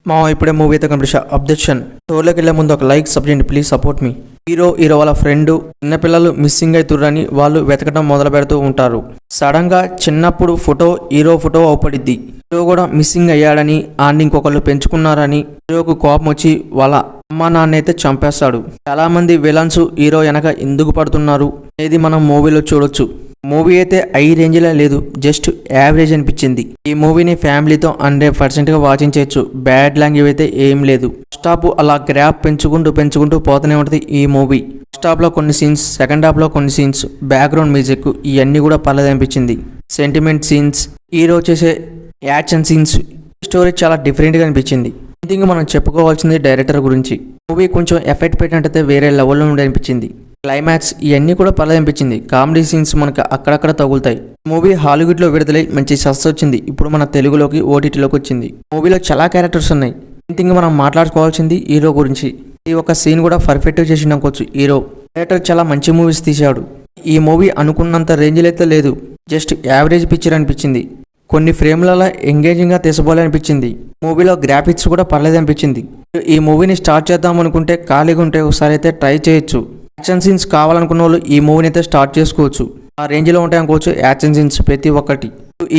మా ఇప్పుడే మూవీ అయితే కనిపించా అబ్జెక్షన్ షోలోకి వెళ్ళే ముందు ఒక like subject please support me. Hero వాళ్ళ ఫ్రెండ్ చిన్నపిల్లలు మిస్సింగ్ అవుతుర్రని వాళ్ళు వెతకడం మొదలు పెడుతూ ఉంటారు. సడన్ గా చిన్నప్పుడు హీరో ఫోటో అవుపడిద్ది. హీరో కూడా మిస్సింగ్ అయ్యాడని ఆడిని ఇంకొకళ్ళు పెంచుకున్నారని హీరోకు కోపం వచ్చి వాళ్ళ అమ్మా నాన్న అయితే చంపేస్తాడు. చాలా మంది విలన్స్ హీరో వెనక ఎందుకు పడుతున్నారు అనేది మనం మూవీలో చూడొచ్చు. మూవీ అయితే హై రేంజ్లో లేదు, జస్ట్ యావరేజ్ అనిపించింది. ఈ మూవీని ఫ్యామిలీతో 100% వాచింగ్ చేయొచ్చు. బ్యాడ్ లాంగ్వేజ్ అయితే ఏం లేదు. స్టాప్ అలా గ్రాఫ్ పెంచుకుంటూ పోతూనే ఉంటుంది ఈ మూవీ. ఫస్ట్ లో కొన్ని సీన్స్, సెకండ్ హాఫ్ లో కొన్ని సీన్స్, బ్యాక్గ్రౌండ్ మ్యూజిక్ ఇవన్నీ కూడా పర్లేదు అనిపించింది. సెంటిమెంట్ సీన్స్, హీరో చేసే యాక్షన్ సీన్స్, స్టోరీ చాలా డిఫరెంట్గా అనిపించింది. థింగ్ మనం చెప్పుకోవాల్సింది డైరెక్టర్ గురించి. మూవీ కొంచెం ఎఫెక్ట్ పెట్టినట్టయితే వేరే లెవెల్లో ఉండి అనిపించింది. క్లైమాక్స్ ఇవన్నీ కూడా పర్లేదు అనిపించింది. కామెడీ సీన్స్ మనకు అక్కడక్కడ తగులుతాయి. మూవీ హాలీవుడ్లో విడుదలై మంచి సక్సెస్ వచ్చింది. ఇప్పుడు మన తెలుగులోకి ఓటీటీలోకి వచ్చింది. మూవీలో చాలా క్యారెక్టర్స్ ఉన్నాయి. థింగ్ మనం మాట్లాడుకోవాల్సింది హీరో గురించి. ఈ ఒక సీన్ కూడా పర్ఫెక్ట్గా చేసి అనుకోవచ్చు. హీరో డైరెక్టర్ చాలా మంచి మూవీస్ తీశాడు. ఈ మూవీ అనుకున్నంత రేంజ్లో అయితే లేదు, జస్ట్ యావరేజ్ పిక్చర్ అనిపించింది. కొన్ని ఫ్రేమ్లలో ఎంగేజింగ్గా తీసుకోవాలనిపించింది. మూవీలో గ్రాఫిక్స్ కూడా పర్లేదు అనిపించింది. ఈ మూవీని స్టార్ట్ చేద్దాం అనుకుంటే ఖాళీగా ఉంటే ఒకసారి అయితే ట్రై చేయొచ్చు. యాక్షన్ సీన్స్ కావాలనుకున్న వాళ్ళు ఈ మూవీని అయితే స్టార్ట్ చేసుకోవచ్చు. ఆ రేంజ్లో ఉంటాయి అనుకోవచ్చు యాక్షన్ సీన్స్ ప్రతి ఒక్కటి.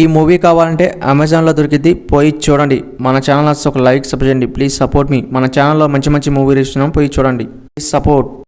ఈ మూవీ కావాలంటే అమెజాన్లో దొరికింది, పోయి చూడండి. మన ఛానల్ ఒక లైక్ సబ్స్క్రైబ్ చేయండి ప్లీజ్ సపోర్ట్ మీ. మన ఛానల్లో మంచి మూవీ ఇస్తున్నాం, పోయి చూడండి ప్లీజ్ సపోర్ట్.